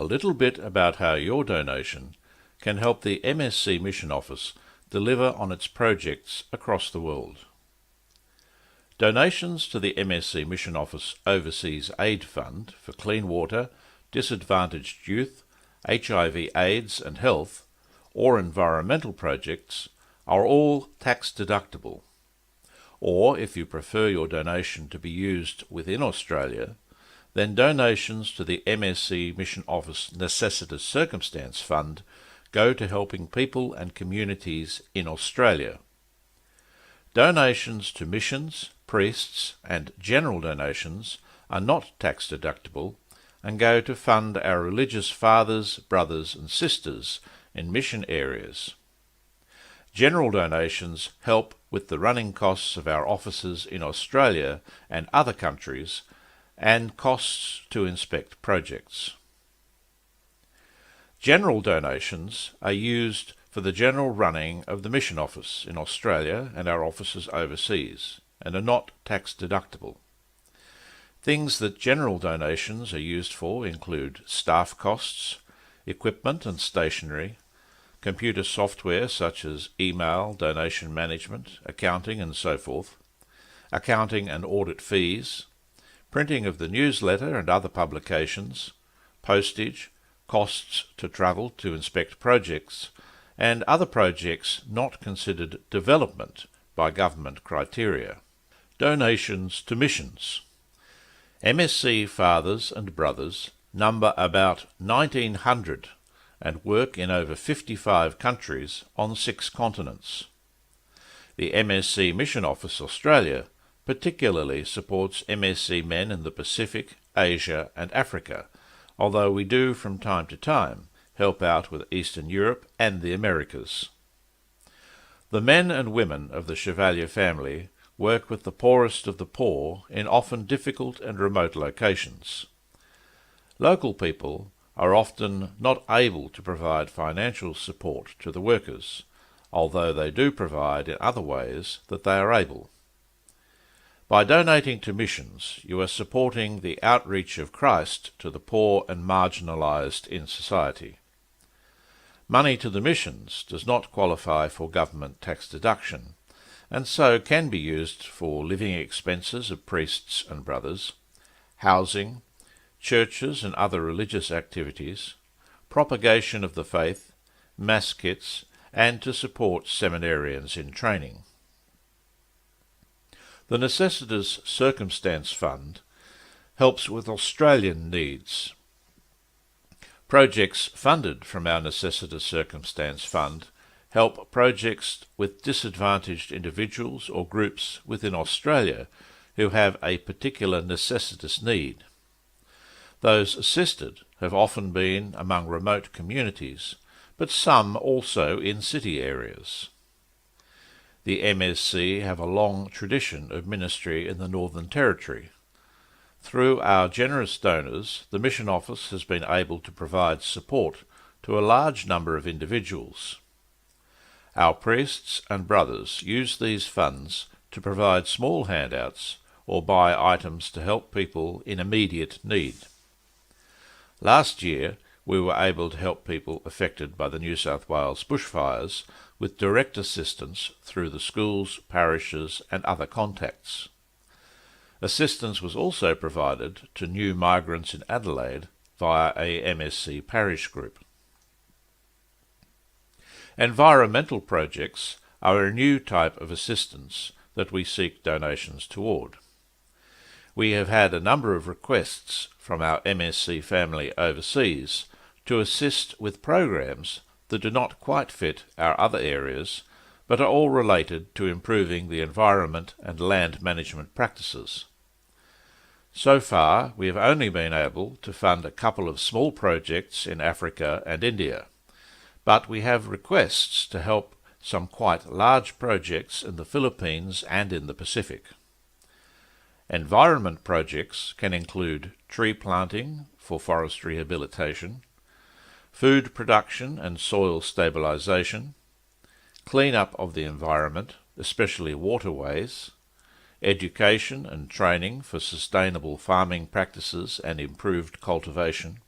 little bit about how your donation can help the MSC Mission Office deliver on its projects across the world. Donations to the MSC Mission Office Overseas Aid Fund for clean water, disadvantaged youth, HIV/AIDS and health, or environmental projects are all tax deductible. Or, if you prefer your donation to be used within Australia, then donations to the MSC Mission Office Necessitous Circumstance Fund go to helping people and communities in Australia. Donations to missions, priests and general donations are not tax deductible and go to fund our religious fathers, brothers and sisters in mission areas. General donations help with the running costs of our offices in Australia and other countries and costs to inspect projects. General donations are used for the general running of the Mission Office in Australia and our offices overseas, and are not tax deductible. Things that general donations are used for include staff costs, equipment and stationery, computer software such as email, donation management, accounting and so forth, accounting and audit fees, printing of the newsletter and other publications, postage, costs to travel to inspect projects, and other projects not considered development by government criteria. Donations to missions. MSC Fathers and Brothers number about 1,900 and work in over 55 countries on 6 continents. The MSC Mission Office Australia particularly supports MSC men in the Pacific, Asia and Africa, although we do from time to time help out with Eastern Europe and the Americas. The men and women of the Chevalier family work with the poorest of the poor in often difficult and remote locations. Local people are often not able to provide financial support to the workers, although they do provide in other ways that they are able. By donating to missions, you are supporting the outreach of Christ to the poor and marginalised in society. Money to the missions does not qualify for government tax deduction, and so can be used for living expenses of priests and brothers, housing, churches and other religious activities, propagation of the faith, mass kits, and to support seminarians in training. The Necessitous Circumstance Fund helps with Australian needs. Projects funded from our Necessitous Circumstance Fund help projects with disadvantaged individuals or groups within Australia who have a particular necessitous need. Those assisted have often been among remote communities, but some also in city areas. The MSC have a long tradition of ministry in the Northern Territory. Through our generous donors, the Mission Office has been able to provide support to a large number of individuals. Our priests and brothers use these funds to provide small handouts or buy items to help people in immediate need. Last year, we were able to help people affected by the New South Wales bushfires with direct assistance through the schools, parishes and other contacts. Assistance was also provided to new migrants in Adelaide via a MSC parish group. Environmental projects are a new type of assistance that we seek donations toward. We have had a number of requests from our MSC family overseas to assist with programs that do not quite fit our other areas, but are all related to improving the environment and land management practices. So far, we have only been able to fund a couple of small projects in Africa and India, but we have requests to help some quite large projects in the Philippines and in the Pacific. Environment projects can include tree planting for forest rehabilitation, food production and soil stabilisation, clean-up of the environment, especially waterways, education and training for sustainable farming practices and improved cultivation,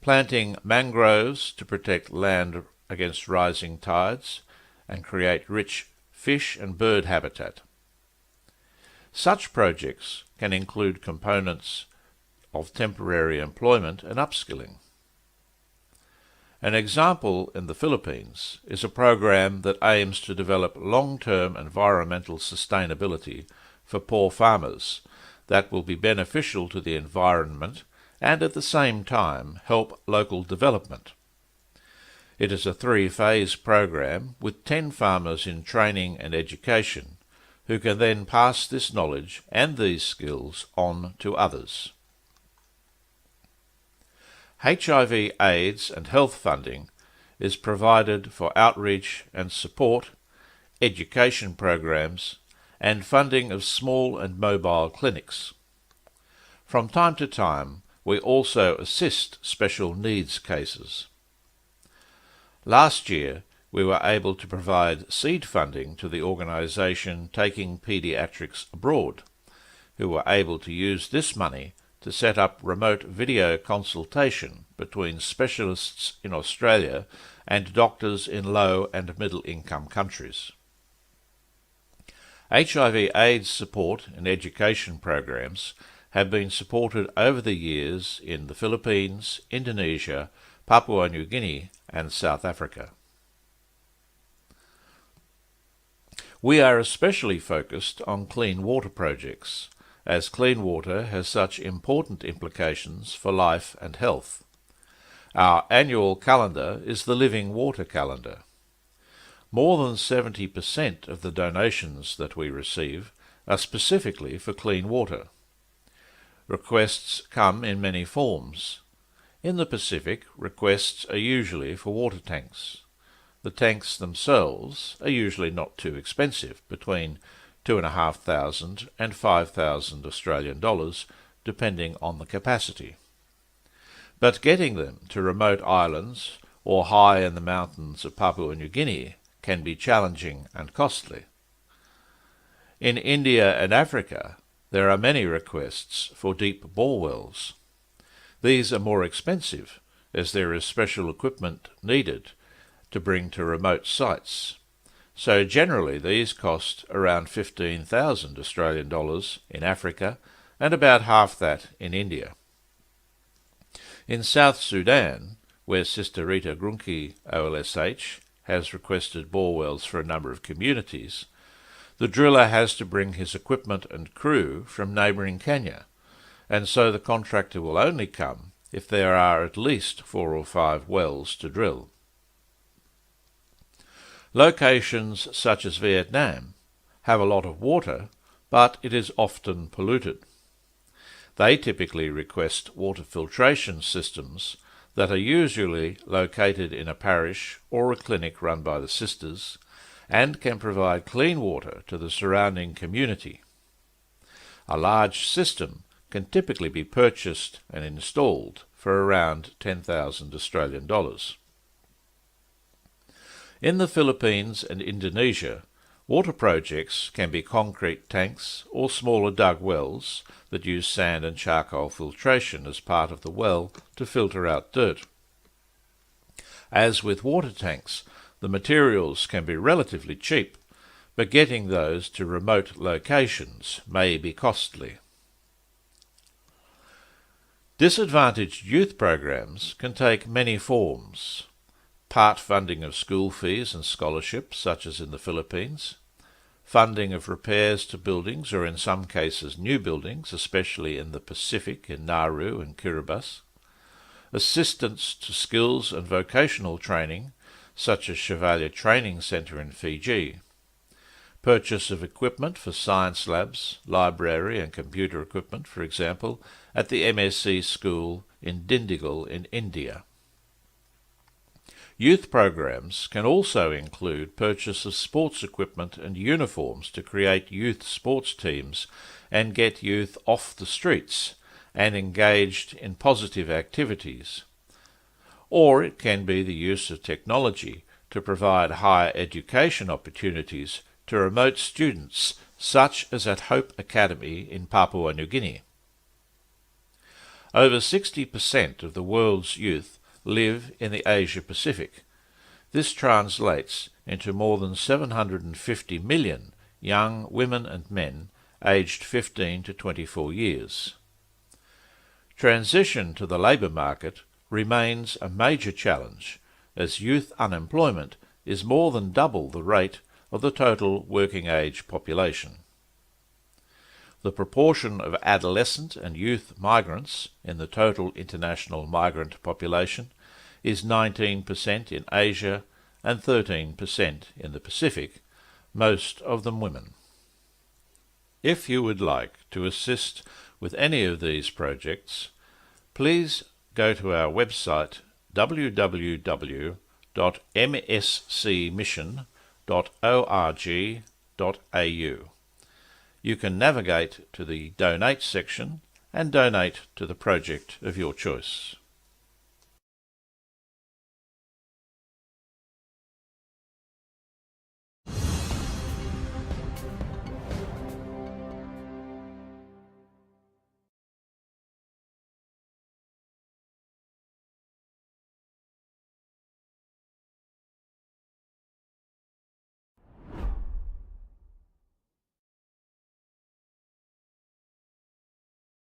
planting mangroves to protect land against rising tides and create rich fish and bird habitat. Such projects can include components of temporary employment and upskilling. An example in the Philippines is a program that aims to develop long-term environmental sustainability for poor farmers that will be beneficial to the environment and at the same time help local development. It is a 3-phase program with 10 farmers in training and education who can then pass this knowledge and these skills on to others. HIV, AIDS and health funding is provided for outreach and support, education programs, and funding of small and mobile clinics. From time to time, we also assist special needs cases. Last year, we were able to provide seed funding to the organisation Taking Paediatrics Abroad, who were able to use this money to set up remote video consultation between specialists in Australia and doctors in low and middle income countries. HIV/AIDS support and education programs have been supported over the years in the Philippines, Indonesia, Papua New Guinea and South Africa. We are especially focused on clean water projects, as clean water has such important implications for life and health. Our annual calendar is the Living Water Calendar. More than 70% of the donations that we receive are specifically for clean water. Requests come in many forms. In the Pacific, requests are usually for water tanks. The tanks themselves are usually not too expensive, between $2,500 and $5,000 Australian dollars, depending on the capacity. But getting them to remote islands or high in the mountains of Papua New Guinea can be challenging and costly. In India and Africa, there are many requests for deep bore wells. These are more expensive, as there is special equipment needed to bring to remote sites. So generally these cost around 15,000 Australian dollars in Africa and about half that in India. In South Sudan, where Sister Rita Grunke OLSH has requested bore wells for a number of communities, the driller has to bring his equipment and crew from neighbouring Kenya, and so the contractor will only come if there are at least 4 or 5 wells to drill. Locations such as Vietnam have a lot of water, but it is often polluted. They typically request water filtration systems that are usually located in a parish or a clinic run by the sisters and can provide clean water to the surrounding community. A large system can typically be purchased and installed for around 10,000 Australian dollars. In the Philippines and Indonesia, water projects can be concrete tanks or smaller dug wells that use sand and charcoal filtration as part of the well to filter out dirt. As with water tanks, the materials can be relatively cheap, but getting those to remote locations may be costly. Disadvantaged youth programs can take many forms. Part funding of school fees and scholarships, such as in the Philippines, funding of repairs to buildings or in some cases new buildings, especially in the Pacific in Nauru and Kiribati, assistance to skills and vocational training, such as Chevalier Training Centre in Fiji, purchase of equipment for science labs, library and computer equipment, for example, at the MSc school in Dindigul in India. Youth programs can also include purchase of sports equipment and uniforms to create youth sports teams and get youth off the streets and engaged in positive activities. Or it can be the use of technology to provide higher education opportunities to remote students, such as at Hope Academy in Papua New Guinea. Over 60% of the world's youth live in the Asia Pacific. This translates into more than 750 million young women and men aged 15 to 24 years. Transition to the labour market remains a major challenge, as youth unemployment is more than double the rate of the total working age population. The proportion of adolescent and youth migrants in the total international migrant population is 19% in Asia and 13% in the Pacific, most of them women. If you would like to assist with any of these projects, please go to our website www.mscmission.org.au. You can navigate to the Donate section and donate to the project of your choice.